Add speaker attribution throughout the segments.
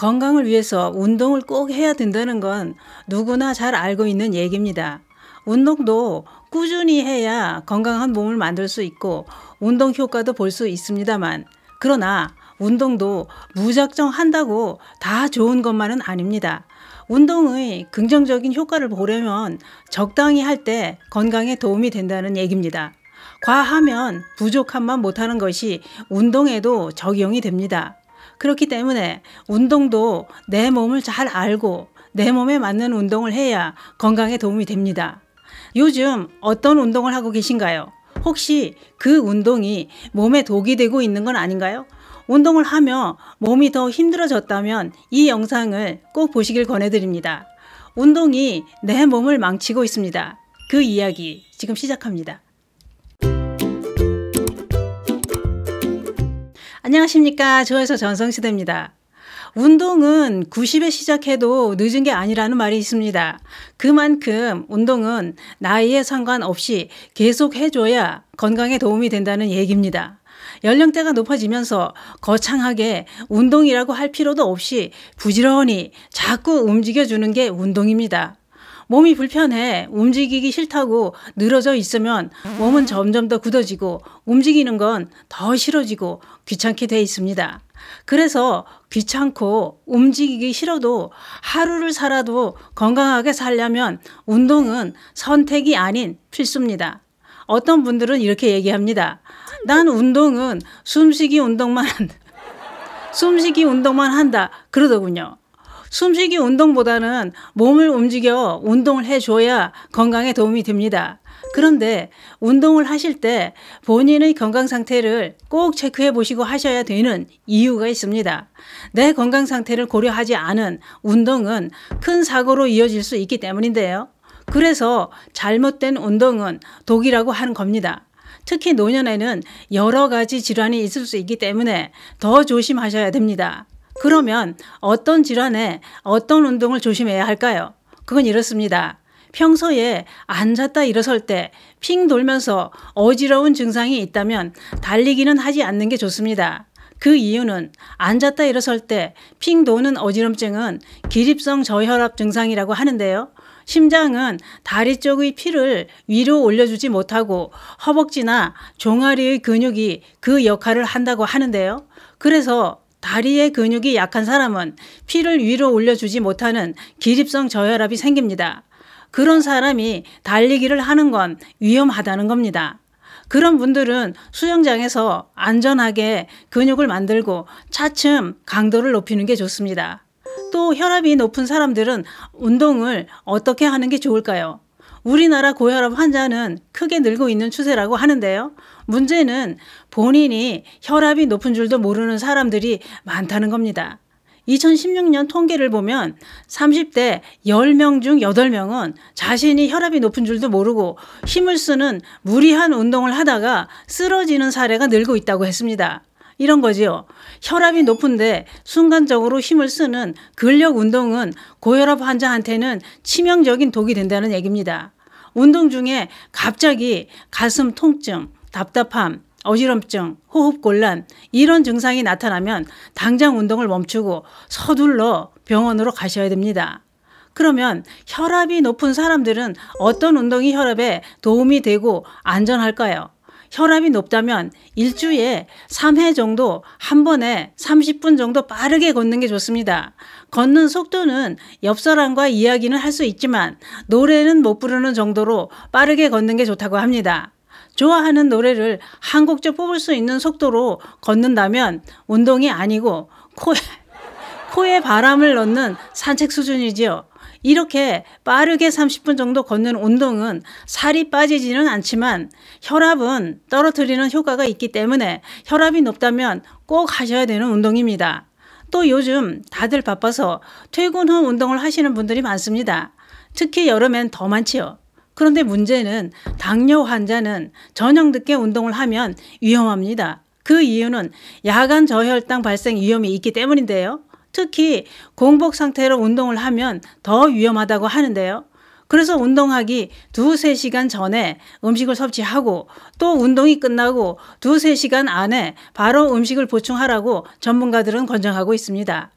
Speaker 1: 건강을 위해서 운동을 꼭 해야 된다는 건 누구나 잘 알고 있는 얘기입니다. 운동도 꾸준히 해야 건강한 몸을 만들 수 있고 운동 효과도 볼 수 있습니다만, 그러나 운동도 무작정 한다고 다 좋은 것만은 아닙니다. 운동의 긍정적인 효과를 보려면 적당히 할 때 건강에 도움이 된다는 얘기입니다. 과하면 부족함만 못하는 것이 운동에도 적용이 됩니다. 그렇기 때문에 운동도 내 몸을 잘 알고 내 몸에 맞는 운동을 해야 건강에 도움이 됩니다. 요즘 어떤 운동을 하고 계신가요? 혹시 그 운동이 몸에 독이 되고 있는 건 아닌가요? 운동을 하며 몸이 더 힘들어졌다면 이 영상을 꼭 보시길 권해드립니다. 운동이 내 몸을 망치고 있습니다. 그 이야기 지금 시작합니다. 안녕하십니까. 조회서 전성시대입니다. 운동은 90에 시작해도 늦은 게 아니라는 말이 있습니다. 그만큼 운동은 나이에 상관없이 계속 해줘야 건강에 도움이 된다는 얘기입니다. 연령대가 높아지면서 거창하게 운동이라고 할 필요도 없이 부지런히 자꾸 움직여주는 게 운동입니다. 몸이 불편해 움직이기 싫다고 늘어져 있으면 몸은 점점 더 굳어지고 움직이는 건 더 싫어지고 귀찮게 돼 있습니다. 그래서 귀찮고 움직이기 싫어도 하루를 살아도 건강하게 살려면 운동은 선택이 아닌 필수입니다. 어떤 분들은 이렇게 얘기합니다. 난 운동은 숨쉬기 운동만 한다 그러더군요. 숨쉬기 운동보다는 몸을 움직여 운동을 해줘야 건강에 도움이 됩니다. 그런데 운동을 하실 때 본인의 건강 상태를 꼭 체크해 보시고 하셔야 되는 이유가 있습니다. 내 건강 상태를 고려하지 않은 운동은 큰 사고로 이어질 수 있기 때문인데요. 그래서 잘못된 운동은 독이라고 하는 겁니다. 특히 노년에는 여러 가지 질환이 있을 수 있기 때문에 더 조심하셔야 됩니다. 그러면 어떤 질환에 어떤 운동을 조심해야 할까요? 그건 이렇습니다. 평소에 앉았다 일어설 때 핑 돌면서 어지러운 증상이 있다면 달리기는 하지 않는 게 좋습니다. 그 이유는 앉았다 일어설 때 핑 도는 어지럼증은 기립성 저혈압 증상이라고 하는데요. 심장은 다리 쪽의 피를 위로 올려주지 못하고 허벅지나 종아리의 근육이 그 역할을 한다고 하는데요. 그래서 다리의 근육이 약한 사람은 피를 위로 올려주지 못하는 기립성 저혈압이 생깁니다. 그런 사람이 달리기를 하는 건 위험하다는 겁니다. 그런 분들은 수영장에서 안전하게 근육을 만들고 차츰 강도를 높이는 게 좋습니다. 또 혈압이 높은 사람들은 운동을 어떻게 하는 게 좋을까요? 우리나라 고혈압 환자는 크게 늘고 있는 추세라고 하는데요. 문제는 본인이 혈압이 높은 줄도 모르는 사람들이 많다는 겁니다. 2016년 통계를 보면 30대 10명 중 8명은 자신이 혈압이 높은 줄도 모르고 힘을 쓰는 무리한 운동을 하다가 쓰러지는 사례가 늘고 있다고 했습니다. 이런 거지요. 혈압이 높은데 순간적으로 힘을 쓰는 근력 운동은 고혈압 환자한테는 치명적인 독이 된다는 얘기입니다. 운동 중에 갑자기 가슴 통증, 답답함, 어지럼증, 호흡곤란 이런 증상이 나타나면 당장 운동을 멈추고 서둘러 병원으로 가셔야 됩니다. 그러면 혈압이 높은 사람들은 어떤 운동이 혈압에 도움이 되고 안전할까요? 혈압이 높다면 일주일에 3회 정도 한 번에 30분 정도 빠르게 걷는 게 좋습니다. 걷는 속도는 옆 사람과 이야기는 할 수 있지만 노래는 못 부르는 정도로 빠르게 걷는 게 좋다고 합니다. 좋아하는 노래를 한 곡조 뽑을 수 있는 속도로 걷는다면 운동이 아니고 코에 바람을 넣는 산책 수준이지요. 이렇게 빠르게 30분 정도 걷는 운동은 살이 빠지지는 않지만 혈압은 떨어뜨리는 효과가 있기 때문에 혈압이 높다면 꼭 하셔야 되는 운동입니다. 또 요즘 다들 바빠서 퇴근 후 운동을 하시는 분들이 많습니다. 특히 여름엔 더 많지요. 그런데 문제는 당뇨 환자는 저녁 늦게 운동을 하면 위험합니다. 그 이유는 야간 저혈당 발생 위험이 있기 때문인데요. 특히 공복 상태로 운동을 하면 더 위험하다고 하는데요. 그래서 운동하기 2-3시간 전에 음식을 섭취하고 또 운동이 끝나고 2-3시간 안에 바로 음식을 보충하라고 전문가들은 권장하고 있습니다.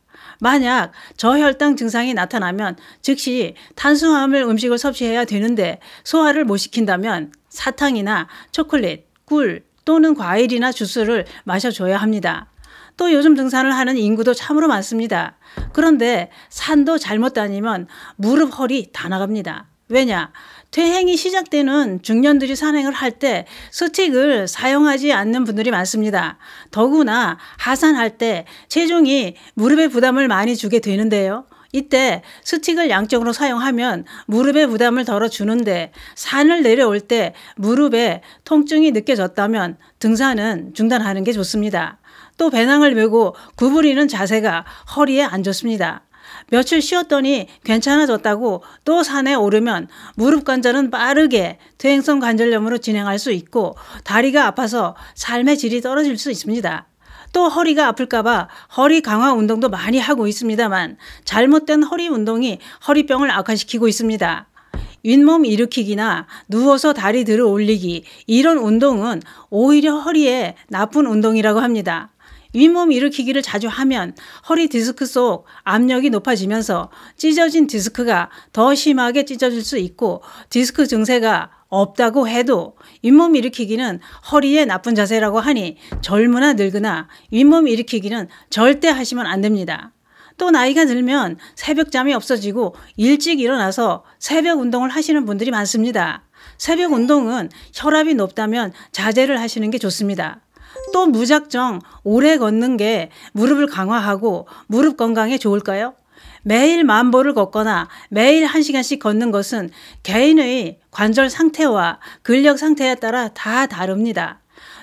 Speaker 1: 만약 저혈당 증상이 나타나면 즉시 탄수화물 음식을 섭취해야 되는데 소화를 못 시킨다면 사탕이나 초콜릿, 꿀 또는 과일이나 주스를 마셔줘야 합니다. 또 요즘 등산을 하는 인구도 참으로 많습니다. 그런데 산도 잘못 다니면 무릎, 허리 다 나갑니다. 왜냐? 퇴행이 시작되는 중년들이 산행을 할 때 스틱을 사용하지 않는 분들이 많습니다. 더구나 하산할 때 체중이 무릎에 부담을 많이 주게 되는데요. 이때 스틱을 양쪽으로 사용하면 무릎에 부담을 덜어주는데 산을 내려올 때 무릎에 통증이 느껴졌다면 등산은 중단하는 게 좋습니다. 또 배낭을 메고 구부리는 자세가 허리에 안 좋습니다. 며칠 쉬었더니 괜찮아졌다고 또 산에 오르면 무릎 관절은 빠르게 퇴행성 관절염으로 진행할 수 있고 다리가 아파서 삶의 질이 떨어질 수 있습니다. 또 허리가 아플까봐 허리 강화 운동도 많이 하고 있습니다만 잘못된 허리 운동이 허리병을 악화시키고 있습니다. 윗몸 일으키기나 누워서 다리 들어 올리기 이런 운동은 오히려 허리에 나쁜 운동이라고 합니다. 윗몸 일으키기를 자주 하면 허리 디스크 속 압력이 높아지면서 찢어진 디스크가 더 심하게 찢어질 수 있고 디스크 증세가 없다고 해도 윗몸 일으키기는 허리에 나쁜 자세라고 하니 젊으나 늙으나 윗몸 일으키기는 절대 하시면 안 됩니다. 또 나이가 들면 새벽잠이 없어지고 일찍 일어나서 새벽 운동을 하시는 분들이 많습니다. 새벽 운동은 혈압이 높다면 자제를 하시는 게 좋습니다. 또 무작정 오래 걷는 게 무릎을 강화하고 무릎 건강에 좋을까요? 매일 10,000보를 걷거나 매일 1시간씩 걷는 것은 개인의 관절 상태와 근력 상태에 따라 다 다릅니다.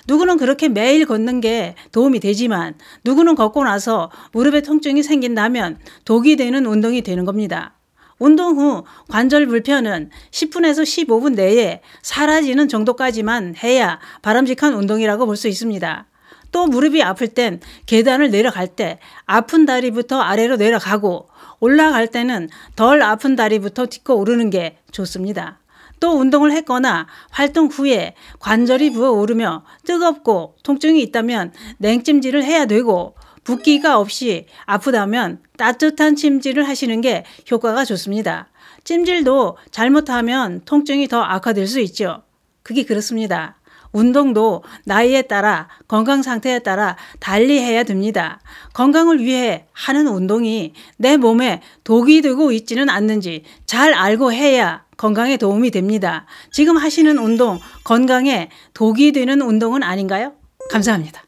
Speaker 1: 누구는 그렇게 매일 걷는 게 도움이 되지만 누구는 걷고 나서 무릎에 통증이 생긴다면 독이 되는 운동이 되는 겁니다. 운동 후 관절 불편은 10분에서 15분 내에 사라지는 정도까지만 해야 바람직한 운동이라고 볼 수 있습니다. 또 무릎이 아플 땐 계단을 내려갈 때 아픈 다리부터 아래로 내려가고 올라갈 때는 덜 아픈 다리부터 딛고 오르는 게 좋습니다. 또 운동을 했거나 활동 후에 관절이 부어오르며 뜨겁고 통증이 있다면 냉찜질을 해야 되고 붓기가 없이 아프다면 따뜻한 찜질을 하시는 게 효과가 좋습니다. 찜질도 잘못하면 통증이 더 악화될 수 있죠. 그게 그렇습니다. 운동도 나이에 따라 건강 상태에 따라 달리 해야 됩니다. 건강을 위해 하는 운동이 내 몸에 독이 되고 있지는 않는지 잘 알고 해야 건강에 도움이 됩니다. 지금 하시는 운동 건강에 독이 되는 운동은 아닌가요? 감사합니다.